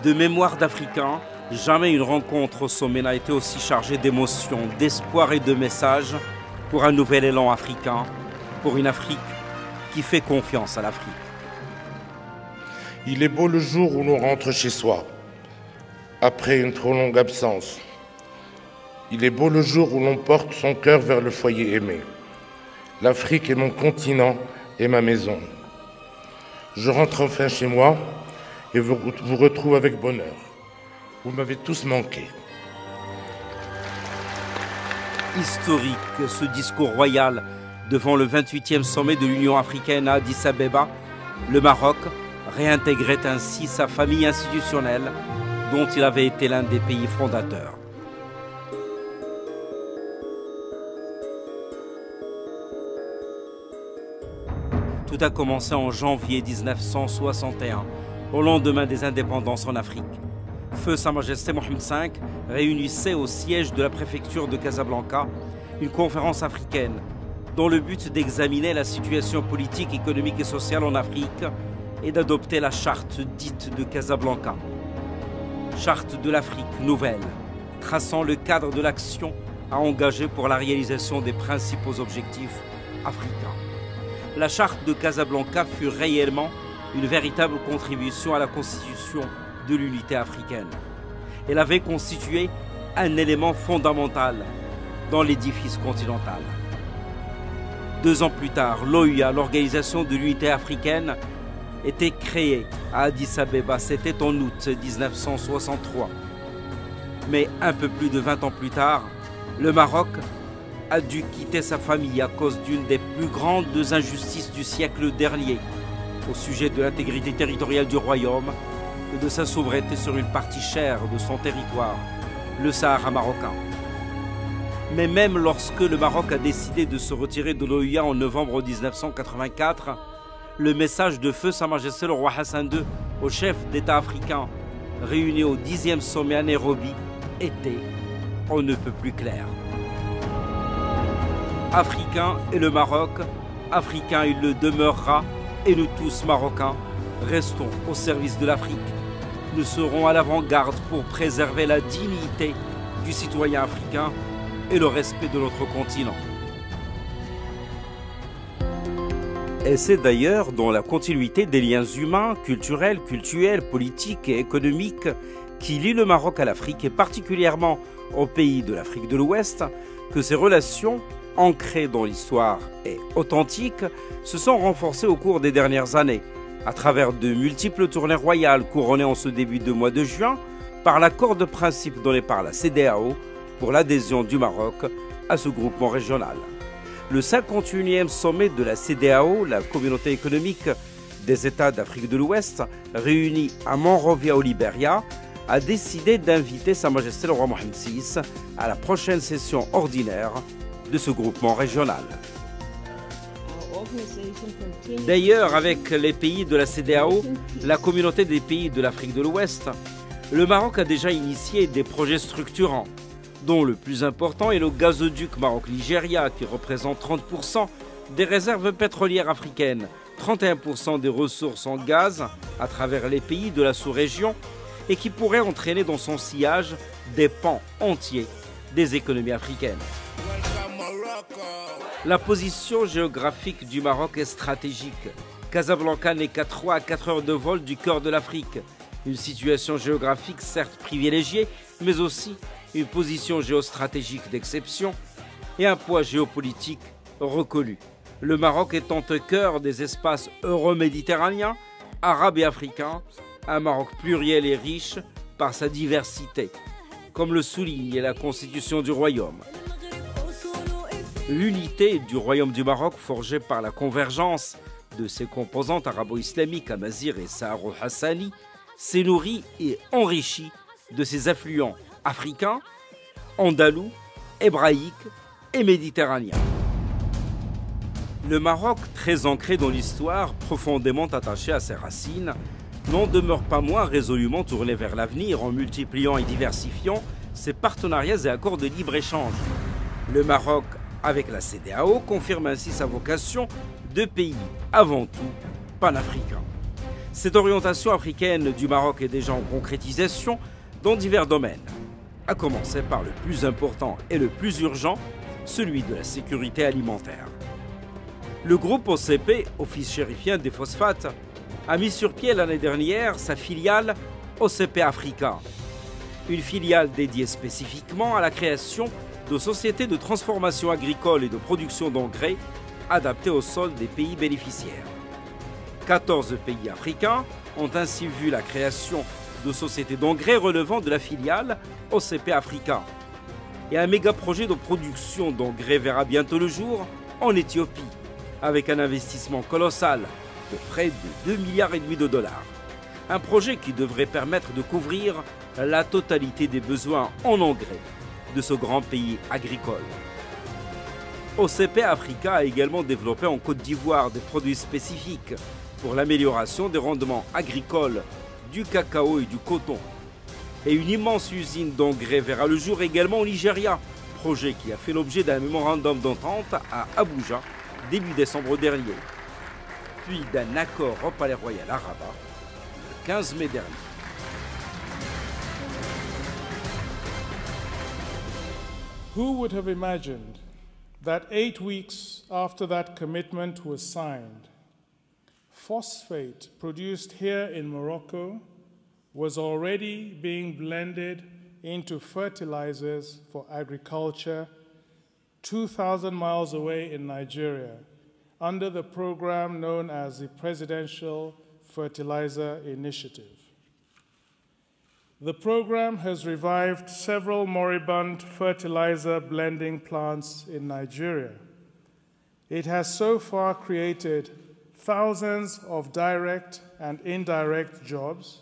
De mémoire d'Africains, jamais une rencontre au sommet n'a été aussi chargée d'émotions, d'espoir et de messages pour un nouvel élan africain, pour une Afrique qui fait confiance à l'Afrique. Il est beau le jour où l'on rentre chez soi, après une trop longue absence. Il est beau le jour où l'on porte son cœur vers le foyer aimé. L'Afrique est mon continent et ma maison. Je rentre enfin chez moi et vous retrouve avec bonheur. Vous m'avez tous manqué. Historique, ce discours royal devant le 28e sommet de l'Union africaine à Addis Abeba, le Maroc réintégrait ainsi sa famille institutionnelle dont il avait été l'un des pays fondateurs. Tout a commencé en janvier 1961, au lendemain des indépendances en Afrique. Feu Sa Majesté Mohamed V réunissait au siège de la préfecture de Casablanca une conférence africaine dont le but d'examiner la situation politique, économique et sociale en Afrique et d'adopter la charte dite de Casablanca. Charte de l'Afrique nouvelle, traçant le cadre de l'action à engager pour la réalisation des principaux objectifs africains. La charte de Casablanca fut réellement une véritable contribution à la constitution de l'unité africaine. Elle avait constitué un élément fondamental dans l'édifice continental. 2 ans plus tard, l'OUA, l'Organisation de l'Unité africaine, était créée à Addis Abeba. C'était en août 1963. Mais un peu plus de 20 ans plus tard, le Maroc a dû quitter sa famille à cause d'une des plus grandes injustices du siècle dernier au sujet de l'intégrité territoriale du royaume et de sa souveraineté sur une partie chère de son territoire, le Sahara marocain. Mais même lorsque le Maroc a décidé de se retirer de l'OUA en novembre 1984, le message de Feu Sa Majesté le roi Hassan II aux chefs d'État africains réunis au 10e sommet à Nairobi était on ne peut plus clair. Africain est le Maroc, africain il le demeurera, et nous tous Marocains restons au service de l'Afrique. Nous serons à l'avant-garde pour préserver la dignité du citoyen africain et le respect de notre continent. Et c'est d'ailleurs dans la continuité des liens humains, culturels, politiques et économiques qui lient le Maroc à l'Afrique et particulièrement aux pays de l'Afrique de l'Ouest que ces relations, ancrées dans l'histoire et authentiques, se sont renforcées au cours des dernières années à travers de multiples tournées royales couronnées en ce début de mois de juin par l'accord de principe donné par la CEDEAO pour l'adhésion du Maroc à ce groupement régional. Le 51e sommet de la CEDEAO, la communauté économique des États d'Afrique de l'Ouest, réunie à Monrovia au Libéria, a décidé d'inviter Sa Majesté le roi Mohamed VI à la prochaine session ordinaire de ce groupement régional. D'ailleurs, avec les pays de la CEDEAO, la communauté des pays de l'Afrique de l'Ouest, le Maroc a déjà initié des projets structurants, dont le plus important est le gazoduc Maroc-Nigeria, qui représente 30% des réserves pétrolières africaines, 31% des ressources en gaz à travers les pays de la sous-région et qui pourrait entraîner dans son sillage des pans entiers des économies africaines. La position géographique du Maroc est stratégique. Casablanca n'est qu'à 3 à 4 heures de vol du cœur de l'Afrique. Une situation géographique certes privilégiée, mais aussi une position géostratégique d'exception et un poids géopolitique reconnu. Le Maroc étant au cœur des espaces euro-méditerranéens, arabes et africains, un Maroc pluriel et riche par sa diversité, comme le souligne la constitution du royaume. L'unité du royaume du Maroc, forgée par la convergence de ses composantes arabo-islamiques, Amazigh et Saharo-Hassani, s'est nourrie et enrichie de ses affluents africains, andalous, hébraïques et méditerranéens. Le Maroc, très ancré dans l'histoire, profondément attaché à ses racines, n'en demeure pas moins résolument tourné vers l'avenir en multipliant et diversifiant ses partenariats et accords de libre-échange. Le Maroc, avec la CEDEAO, confirme ainsi sa vocation de pays avant tout panafricain. Cette orientation africaine du Maroc est déjà en concrétisation dans divers domaines, à commencer par le plus important et le plus urgent, celui de la sécurité alimentaire. Le groupe OCP, Office chérifien des phosphates, a mis sur pied l'année dernière sa filiale OCP Africa, une filiale dédiée spécifiquement à la création de sociétés de transformation agricole et de production d'engrais adaptées au sol des pays bénéficiaires. 14 pays africains ont ainsi vu la création de sociétés d'engrais relevant de la filiale OCP Africa. Et un méga projet de production d'engrais verra bientôt le jour en Éthiopie, avec un investissement colossal de près de 2,5 milliards de dollars. Un projet qui devrait permettre de couvrir la totalité des besoins en engrais de ce grand pays agricole. OCP Africa a également développé en Côte d'Ivoire des produits spécifiques pour l'amélioration des rendements agricoles, du cacao et du coton. Et une immense usine d'engrais verra le jour également au Nigeria, projet qui a fait l'objet d'un mémorandum d'entente à Abuja début décembre dernier, puis d'un accord au Palais Royal à Rabat le 15 mai dernier. Who would have imagined that 8 weeks after that commitment was signed, phosphate produced here in Morocco was already being blended into fertilizers for agriculture 2,000 miles away in Nigeria under the program known as the Presidential Fertilizer Initiative. The program has revived several moribund fertilizer blending plants in Nigeria. It has so far created thousands of direct and indirect jobs,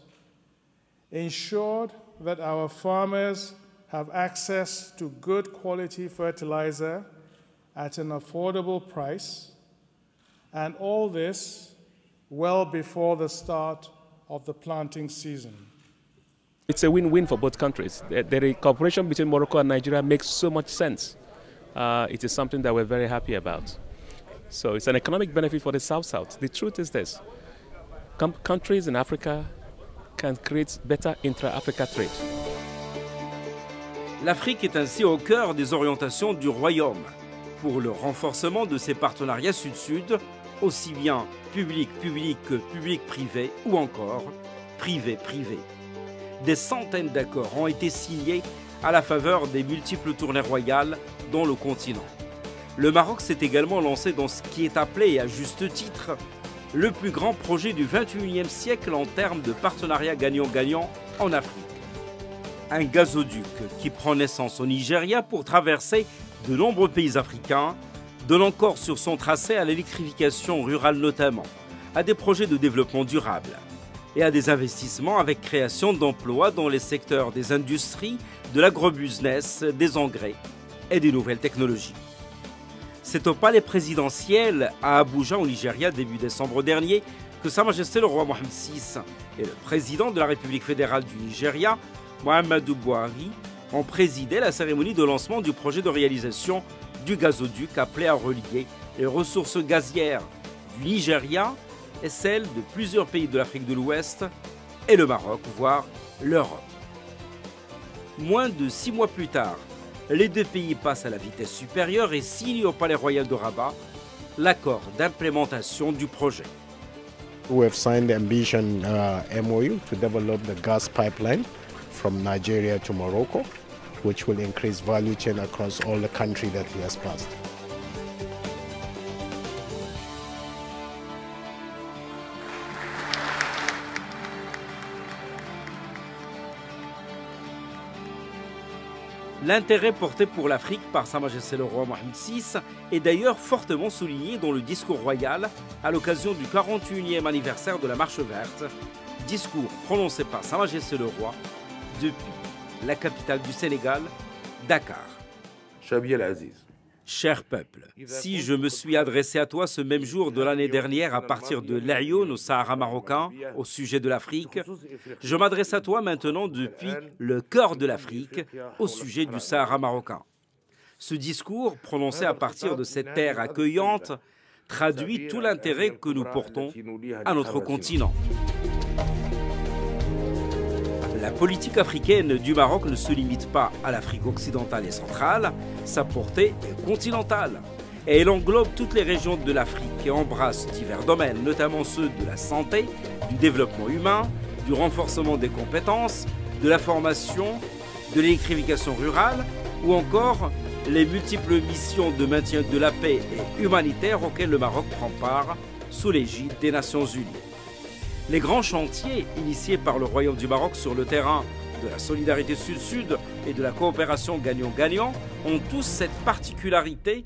ensured that our farmers have access to good quality fertilizer at an affordable price, and all this well before the start of the planting season. It's a win-win for both countries. The cooperation between Morocco and Nigeria makes so much sense. It is something that we're very happy about. So it's an economic benefit for the South-South. The truth is this: countries in Africa can create better intra-Africa trade. L'Afrique est ainsi au cœur des orientations du Royaume pour le renforcement de ses partenariats sud-sud, aussi bien public-public que public-privé ou encore privé-privé. Des centaines d'accords ont été signés à la faveur des multiples tournées royales dans le continent. Le Maroc s'est également lancé dans ce qui est appelé, à juste titre, le plus grand projet du XXIe siècle en termes de partenariat gagnant-gagnant en Afrique. Un gazoduc qui prend naissance au Nigeria pour traverser de nombreux pays africains, donnant corps sur son tracé à l'électrification rurale notamment, à des projets de développement durable et à des investissements avec création d'emplois dans les secteurs des industries, de l'agrobusiness, des engrais et des nouvelles technologies. C'est au palais présidentiel à Abuja, au Nigeria, début décembre dernier, que Sa Majesté le roi Mohammed VI et le président de la République fédérale du Nigeria, Muhammadu Buhari, ont présidé la cérémonie de lancement du projet de réalisation du gazoduc appelé à relier les ressources gazières du Nigeria et celles de plusieurs pays de l'Afrique de l'Ouest et le Maroc, voire l'Europe. Moins de 6 mois plus tard, les deux pays passent à la vitesse supérieure et signent au Palais Royal de Rabat l'accord d'implémentation du projet. We have signed the ambition MOU to develop the gas pipeline from Nigeria to Morocco, which will increase value chain across all the country that he has passed. L'intérêt porté pour l'Afrique par Sa Majesté le roi Mohammed VI est d'ailleurs fortement souligné dans le discours royal à l'occasion du 41e anniversaire de la Marche verte, discours prononcé par Sa Majesté le roi depuis la capitale du Sénégal, Dakar. Chabi el-Aziz. Cher peuple, si je me suis adressé à toi ce même jour de l'année dernière à partir de l'Aïoun au Sahara marocain au sujet de l'Afrique, je m'adresse à toi maintenant depuis le cœur de l'Afrique au sujet du Sahara marocain. Ce discours, prononcé à partir de cette terre accueillante, traduit tout l'intérêt que nous portons à notre continent. La politique africaine du Maroc ne se limite pas à l'Afrique occidentale et centrale, sa portée est continentale. Et elle englobe toutes les régions de l'Afrique et embrasse divers domaines, notamment ceux de la santé, du développement humain, du renforcement des compétences, de la formation, de l'électrification rurale ou encore les multiples missions de maintien de la paix et humanitaire auxquelles le Maroc prend part sous l'égide des Nations Unies. Les grands chantiers initiés par le Royaume du Maroc sur le terrain de la solidarité sud-sud et de la coopération gagnant-gagnant ont tous cette particularité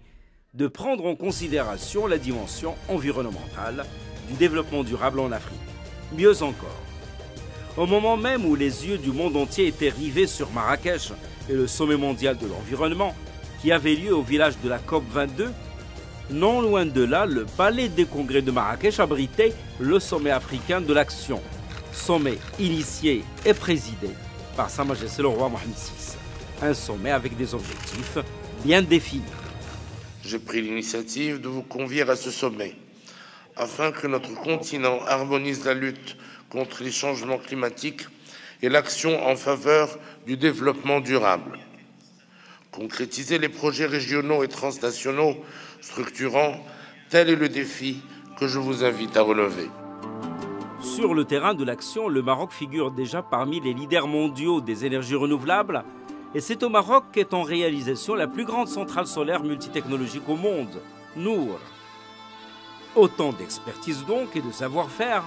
de prendre en considération la dimension environnementale du développement durable en Afrique. Mieux encore, au moment même où les yeux du monde entier étaient rivés sur Marrakech et le sommet mondial de l'environnement qui avait lieu au village de la COP22, non loin de là, le palais des congrès de Marrakech abritait le sommet africain de l'action, sommet initié et présidé par Sa Majesté le roi Mohamed VI. Un sommet avec des objectifs bien définis. J'ai pris l'initiative de vous convier à ce sommet afin que notre continent harmonise la lutte contre les changements climatiques et l'action en faveur du développement durable. Concrétiser les projets régionaux et transnationaux structurants, tel est le défi que je vous invite à relever. Sur le terrain de l'action, le Maroc figure déjà parmi les leaders mondiaux des énergies renouvelables et c'est au Maroc qu'est en réalisation la plus grande centrale solaire multitechnologique au monde, Nour. Autant d'expertise donc et de savoir-faire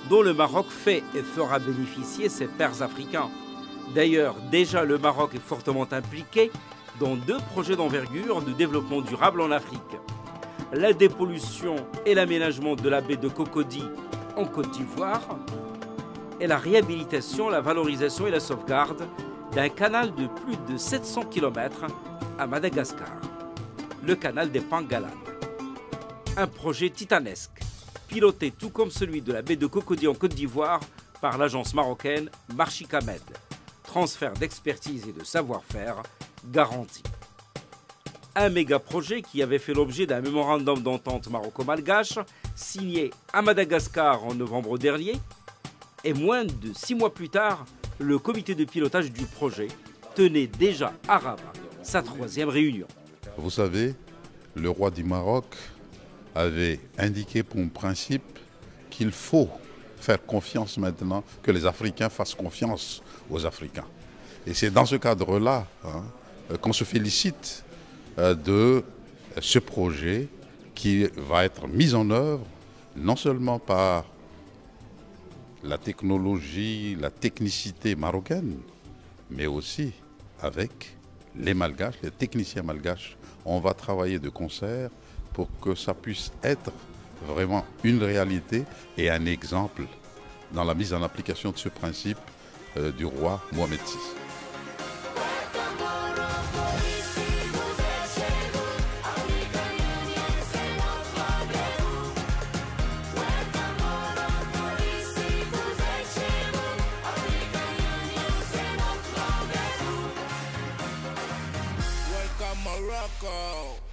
dont le Maroc fait et fera bénéficier ses pairs africains. D'ailleurs, déjà le Maroc est fortement impliqué dans 2 projets d'envergure de développement durable en Afrique. La dépollution et l'aménagement de la baie de Cocody en Côte d'Ivoire et la réhabilitation, la valorisation et la sauvegarde d'un canal de plus de 700 km à Madagascar, le canal des Pangalan. Un projet titanesque, piloté tout comme celui de la baie de Cocody en Côte d'Ivoire par l'agence marocaine Marchikamed. Transfert d'expertise et de savoir-faire garanti. Un méga projet qui avait fait l'objet d'un mémorandum d'entente maroco-malgache signé à Madagascar en novembre dernier. Et moins de 6 mois plus tard, le comité de pilotage du projet tenait déjà à Rabat sa 3e réunion. Vous savez, le roi du Maroc avait indiqué pour principe qu'il faut faire confiance maintenant, que les Africains fassent confiance aux Africains. Et c'est dans ce cadre-là qu'on se félicite de ce projet qui va être mis en œuvre non seulement par la technologie, la technicité marocaine, mais aussi avec les Malgaches, les techniciens malgaches. On va travailler de concert pour que ça puisse être vraiment une réalité et un exemple dans la mise en application de ce principe du roi Mohamed VI. Morocco.